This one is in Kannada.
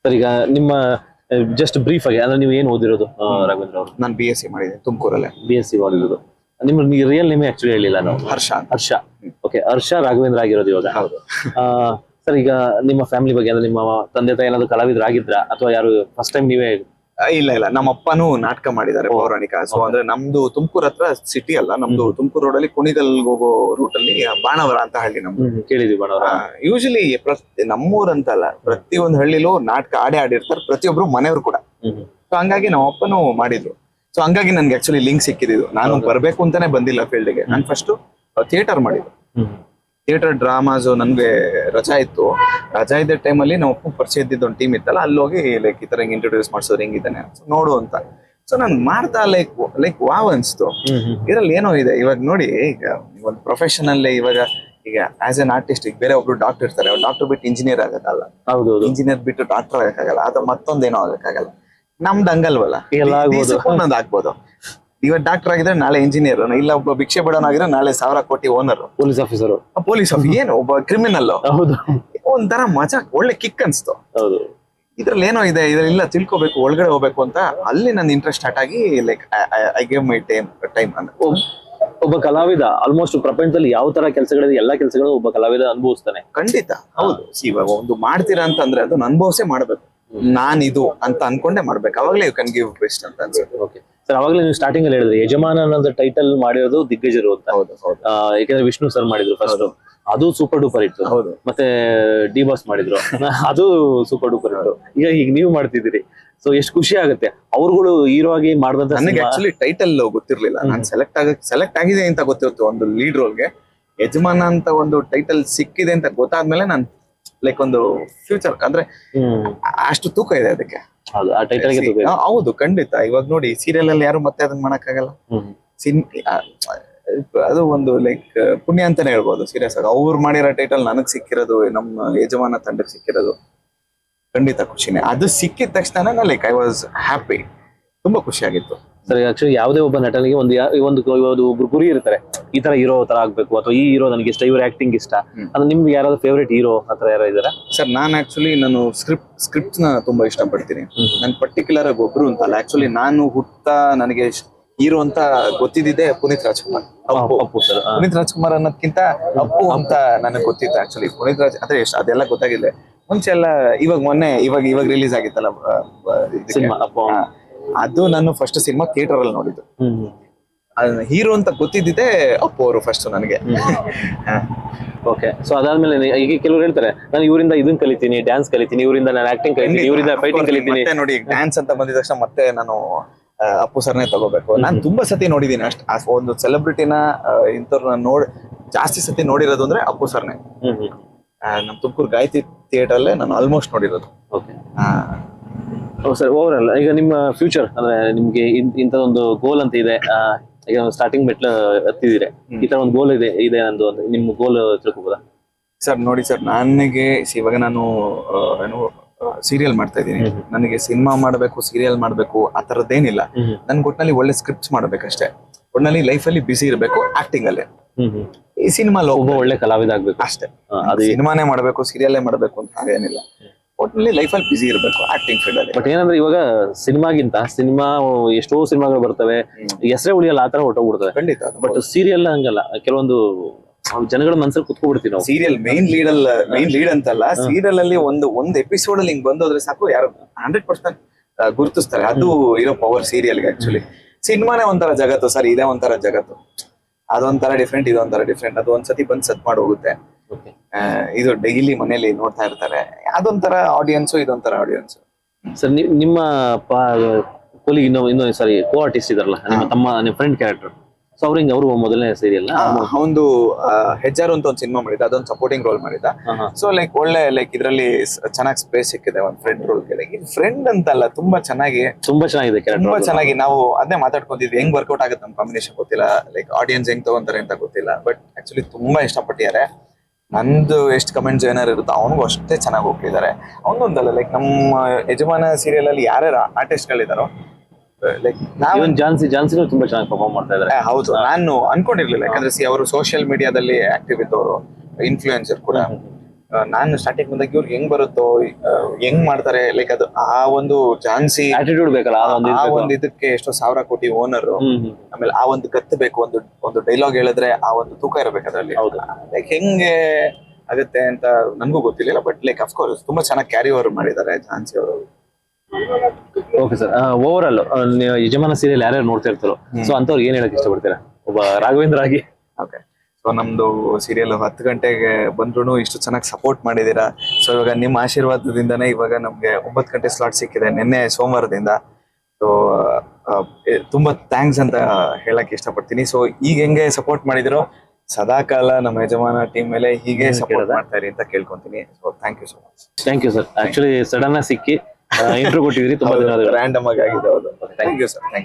ಸರ್ ಈಗ ನಿಮ್ಮ ಜಸ್ಟ್ ಬ್ರೀಫ್ ಆಗಿ ಅಂದ್ರೆ ನೀವು ಏನು ಓದಿರೋದು ರಾಘವೇಂದ್ರ ಅವರು? ನಾನು BSc ಮಾಡಿದೆ ತುಮಕೂರಲ್ಲೇ. BSc ಓದಿರೋದು. ನಿಮ್ಮ ರಿಯಲ್ ನೇಮ್ ಆಕ್ಚುಲಿ ಹೇಳಿಲ್ಲ ನಾವು. ಹರ್ಷ. ಹರ್ಷ. ಓಕೆ, ಹರ್ಷ ರಾಘವೇಂದ್ರ ಆಗಿರೋದು ಇವಾಗ. ಹೌದು. ಸರ್ ಈಗ ನಿಮ್ಮ ಫ್ಯಾಮಿಲಿ ಬಗ್ಗೆ ಅಂದ್ರೆ ನಿಮ್ಮ ತಂದೆ ತಾಯಿ ಏನಾದ್ರು ಕಲಾವಿದರಾಗಿದ್ರ ಅಥವಾ ಯಾರು ಫಸ್ಟ್ ಟೈಮ್ ನೀವೇ? ಇಲ್ಲ, ನಮ್ಮ ಅಪ್ಪನೂ ನಾಟಕ ಮಾಡಿದ್ದಾರೆ ಪೌರಾಣಿಕ. ಸೊ ಅಂದ್ರೆ ನಮ್ದು ತುಮಕೂರ್ ಹತ್ರ ಸಿಟಿ ಅಲ್ಲ, ನಮ್ದು ತುಮಕೂರು ರೋಡ್ ಅಲ್ಲಿ ಕುಣಿಗಲ್ ಹೋಗೋ ರೂಟ್ ಅಲ್ಲಿ ಬಾಣವರ ಅಂತ ಹಳ್ಳಿ ನಮ್ದು. ಕೇಳಿದ್ವಿ ಬಾಣವರ. ಯೂಶಲಿ ನಮ್ಮೂರ್ ಅಂತಲ್ಲ, ಪ್ರತಿಯೊಂದು ಹಳ್ಳಿಲೂ ನಾಟಕ ಆಡಿರ್ತಾರೆ, ಪ್ರತಿಯೊಬ್ರು ಮನೆಯವ್ರು ಕೂಡ. ಸೊ ಹಂಗಾಗಿ ನಮ್ಮ ಅಪ್ಪನೂ ಮಾಡಿದ್ರು. ಸೊ ಹಂಗಾಗಿ ನನ್ಗೆ ಆಕ್ಚುಲಿ ಲಿಂಕ್ ಸಿಕ್ಕಿದ್ದು. ನಾನು ಬರ್ಬೇಕು ಅಂತಾನೆ ಬಂದಿಲ್ಲ ಫೀಲ್ಡ್ಗೆ. ನಾನು ಫಸ್ಟ್ ಥಿಯೇಟರ್ ಮಾಡಿದ್ದು. ಥಿಯೇಟರ್ ಡ್ರಾಮಾಸ್ ನನ್ಗೆ ರಜಾ ಇತ್ತು. ರಜಾ ಇದ್ದ ಟೈಮಲ್ಲಿ ನಮ್ಮ ಅಪ್ಪ ಪರಿಚಯ ಇದ್ದಿದ್ದು ಒಂದು ಟೀಮ್ ಇತ್ತಲ್ಲ, ಅಲ್ಲಿ ಹೋಗಿ ಲೈಕ್ ಈ ತರ ಇಂಟ್ರೊಡ್ಯೂಸ್ ಮಾಡ್ಸೋರು ಹೆಂಗಿದ್ದಾನೆ ನೋಡು ಅಂತ. ಸೊ ನಾನು ಮಾಡ್ತಾ ಲೈಕ್ ವಾವ್ ಅನ್ಸ್ತು. ಇದ್ರಲ್ಲಿ ಏನೋ ಇದೆ. ಇವಾಗ ನೋಡಿ, ಈಗ ಒಂದು ಪ್ರೊಫೆಷನಲ್ ಈಗ ಆಸ್ ಎನ್ ಆರ್ಟಿಸ್ಟ್ ಈಗ ಬೇರೆ ಒಬ್ರು ಡಾಕ್ಟರ್ ಇರ್ತಾರೆ, ಡಾಕ್ಟರ್ ಬಿಟ್ಟು ಇಂಜಿನಿಯರ್ ಆಗಕ್ಕಲ್ಲ, ಇಂಜಿನಿಯರ್ ಬಿಟ್ಟು ಡಾಕ್ಟರ್ ಆಗಕ್ಕಾಗಲ್ಲ, ಅಥವಾ ಮತ್ತೊಂದೇನೋ ಆಗಕ್ಕಾಗಲ್ಲ. ನಮ್ದು ಹಂಗಲ್ವಲ್ಲ, ಒಂದೊಂದು ಆಗ್ಬೋದು. ಇವತ್ತು ಡಾಕ್ಟರ್ ಆಗಿದ್ರೆ ನಾಳೆ ಇಂಜಿನಿಯರ್, ಇಲ್ಲ ಒಬ್ಬ ಭಿಕ್ಷೆ ಬಿಡೋನಾಗಿದ್ರೆ ನಾಳೆ 1000 ಕೋಟಿ ಓನರ್, ಪೊಲೀಸ್ ಆಫೀಸರ್, ಏನು ಒಬ್ಬ ಕ್ರಿಮಿನಲ್. ಒಂಥರ ಮಜಾ, ಒಳ್ಳೆ ಕಿಕ್ ಅನ್ಸ್ತು. ಇದ್ರಲ್ಲಿ ಏನೋ ಇದೆ, ಇದ್ರಲ್ಲ ತಿಳ್ಕೊಬೇಕು, ಒಳಗಡೆ ಹೋಗ್ಬೇಕು ಅಂತ ಅಲ್ಲಿ ನನ್ನ ಇಂಟ್ರೆಸ್ಟ್ ಸ್ಟಾರ್ಟ್ ಆಗಿ like I gave my time ಅಂತ. ಒಬ್ಬ ಕಲಾವಿದ ಆಲ್ಮೋಸ್ಟ್ ಪ್ರಪಂಚದಲ್ಲಿ ಯಾವ ತರ ಕೆಲಸಗಳಿದೆ ಎಲ್ಲಾ ಕೆಲಸಗಳು ಒಬ್ಬ ಕಲಾವಿದ ಅನುಭವಿಸ್ತಾನೆ. ಖಂಡಿತ ಹೌದು. ಇವಾಗ ಒಂದು ಮಾಡ್ತೀರಾ ಅಂತಂದ್ರೆ ಅದನ್ನ ಅನುಭವಿಸೇ ಮಾಡ್ಬೇಕು. ನಾನಿದು ಅಂತ ಅನ್ಕೊಂಡೆ ಮಾಡ್ಬೇಕು, ಅವಾಗ್ಲೇ ಯು ಕ್ಯಾನ್ ಗಿವ್ ಬೆಸ್ಟ್ ಅಂತ ಅನ್ಸುತ್ತೆ. ಓಕೆ ಸರ್, ಅವಾಗಲೇ ನೀವು ಸ್ಟಾರ್ಟಿಂಗ್ ಅಲ್ಲಿ ಹೇಳಿದ್ರಿ ಯಜಮಾನ ಅನ್ನೋದು ಟೈಟಲ್ ಮಾಡಿರೋದು ದಿಗ್ಗಜರು ಅಂತ. ಹೌದು. ಯಾಕಂದ್ರೆ ವಿಷ್ಣು ಸರ್ ಮಾಡಿದ್ರು ಫಸ್ಟ್, ಅದು ಸೂಪರ್ ಡೂಪರ್ ಇತ್ತು. ಹೌದು. ಮತ್ತೆ ಡಿ ಬಾಸ್ ಮಾಡಿದ್ರು, ಅದು ಸೂಪರ್ ಡೂಪರ್ ಇತ್ತು. ಈಗ ನೀವು ಮಾಡ್ತಿದ್ದೀರಿ, ಸೊ ಎಷ್ಟು ಖುಷಿ ಆಗುತ್ತೆ. ಅವ್ರುಗಳು ಹೀರೋ ಆಗಿ ಮಾಡಿದಂತ. ನನಗೆ ಆಕ್ಚುಲಿ ಟೈಟಲ್ ಗೊತ್ತಿರ್ಲಿಲ್ಲ. ನಾನು ಸೆಲೆಕ್ಟ್ ಆಗಿದೆ ಅಂತ ಗೊತ್ತಿತ್ತು ಒಂದು ಲೀಡ್ ರೋಲ್ಗೆ. ಯಜಮಾನ ಅಂತ ಒಂದು ಟೈಟಲ್ ಸಿಕ್ಕಿದೆ ಅಂತ ಗೊತ್ತಾದ್ಮೇಲೆ ನಾನು ಲೈಕ್ ಒಂದು ಫ್ಯೂಚರ್ ಅಂದ್ರೆ ಅಷ್ಟು ತೂಕ ಇದೆ ಅದಕ್ಕೆ. ಹೌದು, ಖಂಡಿತ. ಇವಾಗ ನೋಡಿ, ಸೀರಿಯಲ್ ಅಲ್ಲಿ ಯಾರು ಮತ್ತೆ ಅದನ್ನ ಮಾಡಕ್ಕಾಗಲ್ಲ. ಅದು ಒಂದು ಲೈಕ್ ಪುಣ್ಯ ಅಂತಾನೆ ಹೇಳ್ಬೋದು. ಸೀರಿಯಸ್ ಆಗಿ ಅವ್ರು ಮಾಡಿರೋ ಟೈಟಲ್ ನನಗ್ ಸಿಕ್ಕಿರೋದು, ನಮ್ಮ ಯಜಮಾನ ತಂಡಕ್ಕೆ ಸಿಕ್ಕಿರೋದು ಖಂಡಿತ ಖುಷಿನೇ. ಅದು ಸಿಕ್ಕಿದ ತಕ್ಷಣ ಲೈಕ್ ಐ ವಾಸ್ ಹ್ಯಾಪಿ, ತುಂಬಾ ಖುಷಿ ಆಗಿತ್ತು. ಸರ್ ಆಕ್ಚುಲಿ ಯಾವುದೇ ಒಬ್ಬ ನಟನಿಗೆ ಒಬ್ರು ಗುರಿ ಇರ್ತಾರೆ, ಈ ತರ ಹೀರೋ ತರ ಆಗ್ಬೇಕು, ಅಥವಾ ಈ ಹೀರೋ ನನಗೆ ಇಷ್ಟ, ಇವ್ರ ಆಕ್ಟಿಂಗ್ ಇಷ್ಟ. ಅದು ನಿಮ್ಗೆ ಯಾರಾದ್ರೂ ಫೇವ್ರೇಟ್ ಹೀರೋ ಆತರ ಯಾರು ಇದಾರೆ? ಸರ್ ನಾನು ಸ್ಕ್ರಿಪ್ಟ್ ನ ತುಂಬಾ ಇಷ್ಟಪಡ್ತೀನಿ. ನನ್ ಪರ್ಟಿಕ್ಯುಲರ್ ಆಗಿ ಒಬ್ರು ಅಂತಲ್ಲ, ಆಕ್ಚುಲಿ ನಾನು ನನಗೆ ಹೀರೋ ಅಂತ ಗೊತ್ತಿದ್ದೆ ಪುನೀತ್ ರಾಜ್ಕುಮಾರ್. ಅಪ್ಪು ಸರ್. ಪುನೀತ್ ರಾಜ್ಕುಮಾರ್ ಅನ್ನೋದ್ಕಿಂತ ಅಪ್ಪು ಅಂತ ನನಗೆ ಗೊತ್ತಿತ್ತು. ಆಕ್ಚುಲಿ ಪುನೀತ್ ರಾಜ್ ಅಂದ್ರೆ ಅದೆಲ್ಲ ಗೊತ್ತಾಗಿಲ್ಲ ಮುಂಚೆ ಎಲ್ಲ. ಇವಾಗ ರಿಲೀಸ್ ಆಗಿತ್ತಲ್ಲ ಸಿನಿಮಾ ಅಪ್ಪು, ಅದು ನಾನು ಫಸ್ಟ್ ಸಿನಿಮಾ ಥಿಯೇಟರ್ ಅಲ್ಲಿ ನೋಡಿದ್ದು. ಹೀರೋ ಅಂತ ಗೊತ್ತಿದ್ದೆ ಅಪ್ಪು ಅವರು ಫಸ್ಟ್ ನನಗೆ. ಓಕೆ, ಸೊ ಅದಾದ್ಮೇಲೆ ಈಗ ಕೆಲವರು ಹೇಳ್ತಾರೆ, ನಾನು ಇವರಿಂದ ಇದನ್ನ ಕಲಿತೀನಿ, ಡ್ಯಾನ್ಸ್ ಕಲಿತೀನಿ, ಇವರಿಂದ ನಾನು ಆಕ್ಟಿಂಗ್ ಕಲಿತೀನಿ, ಇವರಿಂದ ಫೈಟಿಂಗ್ ಕಲಿತೀನಿ. ನೋಡಿ, ಡ್ಯಾನ್ಸ್ ಅಂತ ಬಂದಿದ ತಕ್ಷಣ ಮತ್ತೆ ನಾನು ಅಪ್ಪು ಸರ್ನೇ ತಗೋಬೇಕು. ನಾನು ತುಂಬಾ ಸತಿ ನೋಡಿದೀನಿ. ಒಂದು ಸೆಲೆಬ್ರಿಟಿನ ಇಂಥವ್ರನ್ನ ಜಾಸ್ತಿ ಸತಿ ನೋಡಿರೋದು ಅಂದ್ರೆ ಅಪ್ಪು ಸರ್ನೇ. ನಮ್ ತುಮಕೂರು ಗಾಯತ್ರಿ ಥಿಯೇಟರ್ ಅಲ್ಲೇ ನಾನು ಆಲ್ಮೋಸ್ಟ್ ನೋಡಿರೋದು. ಓಕೆ ಸರ್, ಓವರ್ ಆಲ್ ಈಗ ನಿಮ್ಮ ಫ್ಯೂಚರ್ ಅಂದ್ರೆ ನಿಮ್ಗೆ ಇಂಥದೊಂದು ಗೋಲ್ ಅಂತ ಇದೆ. ಈಗ ಸ್ಟಾರ್ಟಿಂಗ್ ಮೆಟ್ಲು ಹತ್ತಿದ್ದೀರಿ, ಈ ತರ ಒಂದು ಗೋಲ್ ಇದೆ ನಂದು ಅಂತ ನಿಮ್ಮ ಗೋಲ್ ತಿಳ್ಕೊಬೋದಾ? ಸರ್ ನೋಡಿ ಸರ್, ನನಗೆ ಇವಾಗ ನಾನು ಸೀರಿಯಲ್ ಮಾಡ್ತಾ ಇದ್ದೀನಿ. ನನಗೆ ಸಿನಿಮಾ ಮಾಡ್ಬೇಕು, ಸೀರಿಯಲ್ ಮಾಡ್ಬೇಕು ಆ ತರದ್ದೇನಿಲ್ಲ. ನನ್ಗೆ ಒಟ್ನಲ್ಲಿ ಒಳ್ಳೆ ಸ್ಕ್ರಿಪ್ಟ್ಸ್ ಮಾಡ್ಬೇಕಷ್ಟೇ. ಒಟ್ನಲ್ಲಿ ಲೈಫ್ ಅಲ್ಲಿ ಬಿಸಿ ಇರಬೇಕು ಆಕ್ಟಿಂಗ್ ಅಲ್ಲೇ. ಈ ಸಿನಿಮಾ ಒಬ್ಬ ಒಳ್ಳೆ ಕಲಾವಿದ ಆಗ್ಬೇಕು ಅಷ್ಟೇ. ಅದು ಸಿನಿಮಾನೇ ಮಾಡ್ಬೇಕು, ಸೀರಿಯಲ್ಲೇ ಮಾಡ್ಬೇಕು ಅಂತ ಹಾಗೇನಿಲ್ಲ. ಒಟ್ನಲ್ಲಿ ಲೈಫ್ ಅಲ್ಲಿ ಬಿಸಿ ಇರಬೇಕು ಆಕ್ಟಿಂಗ್ ಫೀಲ್ಡ್ ಅಲ್ಲಿ. ಬಟ್ ಏನಂದ್ರೆ ಇವಾಗ ಸಿನಿಮಾ ಎಷ್ಟೋ ಸಿನಿಮಾಗಳು ಬರ್ತವೆ, ಹೆಸರೇ ಉಳಿಯಲ್ಲ, ಆತರ ಹೊಟ್ಟೋಗ್ಬಿಡ್ತವೆ. ಖಂಡಿತ. ಬಟ್ ಸೀರಿಯಲ್ ಹಂಗಲ್ಲ, ಕೆಲವೊಂದು ಜನಗಳ ಮನಸ್ಸಲ್ಲಿ ಕುತ್ಕೊಬಿಡ್ತೀವಿ ನಾವು. ಸೀರಿಯಲ್ ಮೇನ್ ಲೀಡ್ ಅಂತಲ್ಲ, ಸೀರಿಯಲ್ ಅಲ್ಲಿ ಒಂದು ಎಪಿಸೋಡ್ ಅಲ್ಲಿ ಹಿಂಗ್ ಬಂದೋದ್ರೆ ಸಾಕು, ಯಾರು 100% ಗುರುತಿಸ್ತಾರೆ. ಅದು ಇರೋ ಪವರ್ ಸೀರಿಯಲ್ಗೆ. ಆಕ್ಚುಲಿ ಸಿನಿಮಾನೇ ಒಂಥರ ಜಗತ್ತು ಸರ್, ಇದೇ ಒಂಥರ ಜಗತ್ತು. ಅದೊಂಥರ ಡಿಫ್ರೆಂಟ್, ಇದೊಂಥರ ಡಿಫ್ರೆಂಟ್. ಅದು ಒಂದ್ಸತಿ ಬಂದ್ ಸತ್ ಮಾಡಿ ಹೋಗುತ್ತೆ. ಇದು ಡೈಲಿ ಮನೇಲಿ ನೋಡ್ತಾ ಇರ್ತಾರೆ. ಅದೊಂಥರ ಆಡಿಯನ್ಸು, ಇದೊಂಥರ ಆಡಿಯನ್ಸು. ಸರ್ ನಿಮ್ಮ ಕೊಲಿ ಇನ್ನೊಂದು ಸಾರಿ ಕೋ ಆರ್ಟಿಸ್ಟ್ ಇದಾರಲ್ಲ, ನಿಮ್ಮ ಫ್ರೆಂಡ್ ಕ್ಯಾರೆಕ್ಟರ್, ಸೊ ಅವರು ಮೊದಲನೇ ಸೀರಿಯಲ್ ಒಂದು ಹೆಜ್ಜಾರು ಅಂತ ಒಂದು ಸಿನಿಮಾ ಮಾಡಿದ್ದ, ಅದೊಂದು ಸಪೋರ್ಟಿಂಗ್ ರೋಲ್ ಮಾಡಿದ್ದ. ಸೊ ಲೈಕ್ ಒಳ್ಳೆ ಇದ್ರಲ್ಲಿ ಚೆನ್ನಾಗಿ ಸ್ಪೇಸ್ ಸಿಕ್ಕಿದೆ ಒಂದು ಫ್ರೆಂಡ್ ರೋಲ್. ಫ್ರೆಂಡ್ ಅಂತಲ್ಲ, ತುಂಬಾ ಚೆನ್ನಾಗಿದೆ. ತುಂಬಾ ಚೆನ್ನಾಗಿ ನಾವು ಅದನ್ನೇ ಮಾತಾಡ್ಕೊಂಡಿದ್ವಿ, ಹೆಂಗ್ ವರ್ಕೌಟ್ ಆಗುತ್ತೆ ನಮ್ಮ ಕಾಂಬಿನೇಷನ್ ಗೊತ್ತಿಲ್ಲ, ಲೈಕ್ ಆಡಿಯನ್ಸ್ ಹೆಂಗ್ ತಗೊಂತಾರೆ ಅಂತ ಗೊತ್ತಿಲ್ಲ. ಬಟ್ ಆಕ್ಚುಲಿ ತುಂಬಾ ಇಷ್ಟಪಟ್ಟಿದ್ದಾರೆ. ನಂದು ಎಷ್ಟು ಕಮೆಂಟ್ಸ್ ಏನಾರು ಇರುತ್ತೋ ಅವನಿಗೂ ಅಷ್ಟೇ ಚೆನ್ನಾಗಿ ಹೋಗ್ತಿದ್ದಾರೆ. ಅವನೊಂದಲ್ಲ, ಲೈಕ್ ನಮ್ಮ ಯಜಮಾನ ಸೀರಿಯಲ್ ಅಲ್ಲಿ ಯಾರ್ಯಾರು ಆರ್ಟಿಸ್ಟ್ ಗಳಿದಾರೋ, ಲೈಕ್ ಜಾನ್ಸಿನೂ ತುಂಬಾ ಚೆನ್ನಾಗಿ ಪರ್ಫಾರ್ಮ್ ಮಾಡ್ತಾ ಇದ್ದಾರೆ. ಹೌದು, ನಾನು ಅನ್ಕೊಂಡಿರ್ಲಿಲ್ಲ. ಯಾಕಂದ್ರೆ ಅವರು ಸೋಷಿಯಲ್ ಮೀಡಿಯಾದಲ್ಲಿ ಆಕ್ಟಿವ್ ಇದ್ದವರು, ಇನ್ಫ್ಲೂಯೆನ್ಸರ್ ಕೂಡ. ನಾನು ಸ್ಟಾರ್ಟಿಂಗ್ ಬಂದಾಗ ಇವ್ರಿಗೆ ಹೆಂಗ್ ಬರುತ್ತೋ ಹೆಂಗ್ ಮಾಡ್ತಾರೆ ಲೈಕ್ ಅದು ಆ ಒಂದು ಝಾನ್ಸಿ ಆಟಿಟ್ಯೂಡ್ ಬೇಕಲ್ಲ ಆ ಒಂದು ಆ ಇರ್ಬೇಕು. ಒಂದು ಇದಕ್ಕೆ ಎಷ್ಟೋ 1000 ಕೋಟಿ ಓನರ್, ಆಮೇಲೆ ಆ ಒಂದು ಗತ್ತು ಬೇಕು, ಒಂದು ಡೈಲಾಗ್ ಹೇಳಿದ್ರೆ ಆ ಒಂದು ತೂಕ ಇರಬೇಕು ಅದ್ರಲ್ಲಿ. ಹೌದು. ಲೈಕ್ ಹೆಂಗೆ ಆಗುತ್ತೆ ಅಂತ ನನ್ಗೂ ಗೊತ್ತಿಲ್ಲ, ಬಟ್ ಲೈಕ್ ಅಫ್ಕೋರ್ಸ್ ತುಂಬಾ ಚೆನ್ನಾಗಿ ಕ್ಯಾರಿ ಓವರ್ ಮಾಡಿದ್ದಾರೆ ಝಾನ್ಸಿ ಅವರು. ಓಕೆ ಸರ್, ಓವರ್ ಆಲ್ ಯಜಮಾನ ಸೀರಿಯಲ್ ಯಾರ್ಯಾರು ನೋಡ್ತಾ ಇರ್ತಾರೋ ಸೊ ಅಂತವ್ರಿಗೆ ಏನ್ ಹೇಳಕ್ ಇಷ್ಟಪಡ್ತೀರಾ ಒಬ್ಬ ರಾಘವೇಂದ್ರ ಆಗಿ? ಓಕೆ, ಸೊ ನಮ್ದು ಸೀರಿಯಲ್ 10 ಗಂಟೆಗೆ ಬಂದ್ರು ಇಷ್ಟು ಚೆನ್ನಾಗಿ ಸಪೋರ್ಟ್ ಮಾಡಿದೀರಾ. ಸೊ ಇವಾಗ ನಿಮ್ಮ ಆಶೀರ್ವಾದದಿಂದನೇ ಇವಾಗ ನಮ್ಗೆ 9 ಗಂಟೆ ಸ್ಲಾಟ್ ಸಿಕ್ಕಿದೆ ನಿನ್ನೆ ಸೋಮವಾರದಿಂದ. ಸೊ ತುಂಬಾ ಥ್ಯಾಂಕ್ಸ್ ಅಂತ ಹೇಳಕ್ ಇಷ್ಟಪಡ್ತೀನಿ. ಸೊ ಈಗ ಹೆಂಗೆ ಸಪೋರ್ಟ್ ಮಾಡಿದಿರೋ ಸದಾ ಕಾಲ ನಮ್ಮ ಯಜಮಾನ ಟೀಮ್ ಮೇಲೆ ಹೀಗೆ ಸಪೋರ್ಟ್ ಮಾಡ್ತಾ ಇರಿ ಅಂತ ಕೇಳ್ಕೊಂತೀನಿ. So thank you so much. Thank you sir, actually sudden ಆಗಿ ಸಿಕ್ಕಿ ಇಂಟ್ರೂ ಕೊಟ್ಟಿದ್ರಿ, ತುಂಬಾ ಧನ್ಯವಾದಗಳು. ರ್ಯಾಂಡಮ್ ಆಗಿ ಆಗಿದೆ. ಹೌದು, thank you sir. Thank you.